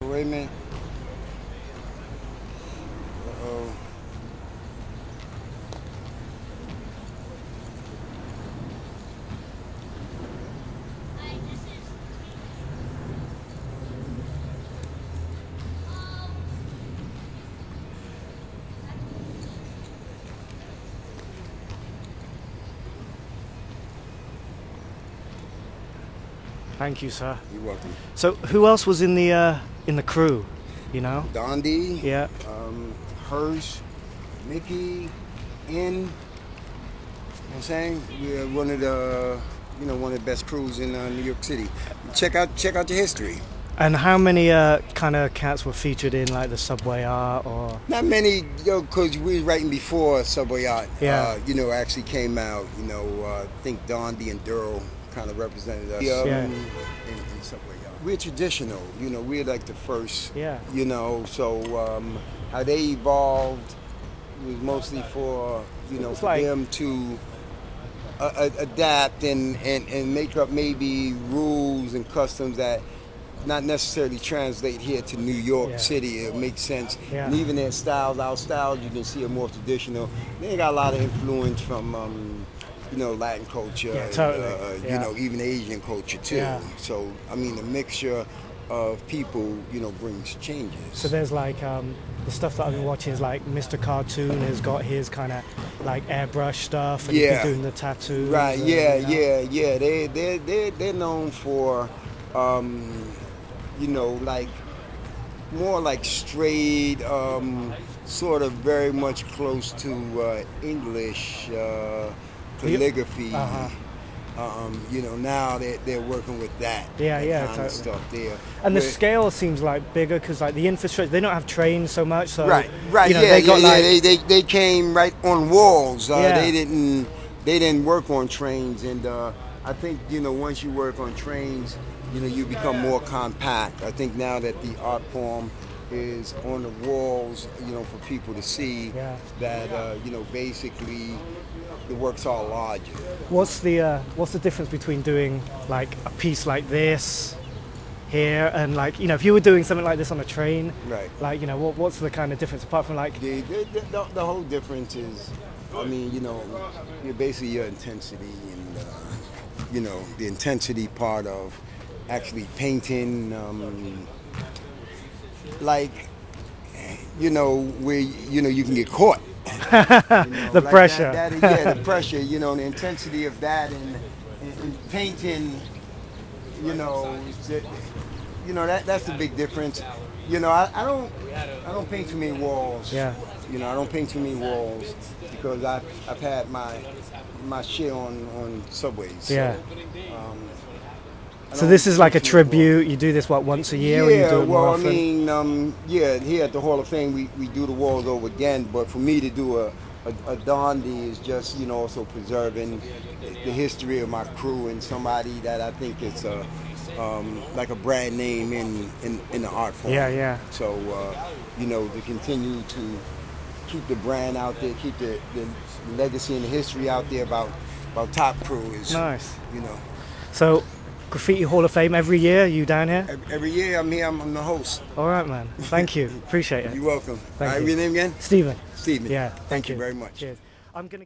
wait a minute. Uh-oh. Thank you, sir. You're welcome. So, who else was in the crew? You know? Dondi. Yeah. Hirsch, Mickey, In. You know what I'm saying? We're one of the, one of the best crews in New York City. Check out the history. And how many kind of cats were featured in like the Subway Art or? Not many, because we was writing before Subway Art. Yeah. Actually came out. I think Dondi and Duro kind of represented us. Yeah. In Subway Art. We're traditional. We're like the first. Yeah. So how they evolved was mostly for for them to adapt and make up maybe rules and customs that not necessarily translate here to New York City. It makes sense. Yeah. And even their styles, our styles, you can see are more traditional. They got a lot of influence from Latin culture, yeah, totally. and, even Asian culture too. Yeah. So I mean, the mixture of people, brings changes. So there's like the stuff that I've been watching is like Mr. Cartoon has got his kind of like airbrush stuff, and he's been doing the tattoos. Right. And, Yeah. They're known for, like more like straight, sort of very much close to English calligraphy. Now they're working with that. Kind of stuff there. And the scale seems like bigger because like the infrastructure, they don't have trains so much. So right. They came right on walls. They didn't work on trains, and I think once you work on trains, you become more compact. I think now that the art form is on the walls, for people to see that basically the works are larger. What's the difference between doing like a piece like this here and like if you were doing something like this on a train, right? Like what's the kind of difference apart from like the whole difference is, basically your intensity and the intensity part of actually painting, where you can get caught. The like pressure. The pressure. The intensity of that and painting. That's the big difference. I don't paint too many walls. Yeah. I don't paint too many walls because I've had my share on subways. Yeah. So this is like a tribute. You do this once a year, or you do it more often? Here at the Hall of Fame, we do the walls over again. But for me to do a Dondi is just also preserving the history of my crew and somebody that I think is like a brand name in the art form. Yeah. So to continue to keep the brand out there, keep the legacy and the history out there about Top Crew is nice. So. Graffiti Hall of Fame every year. You down here? Every year I'm here. I'm the host. All right, man. Thank you. Appreciate it. You're welcome. Thank you. Your name again? Stephen. Stephen. Yeah. Thank you very much. Cheers. I'm gonna.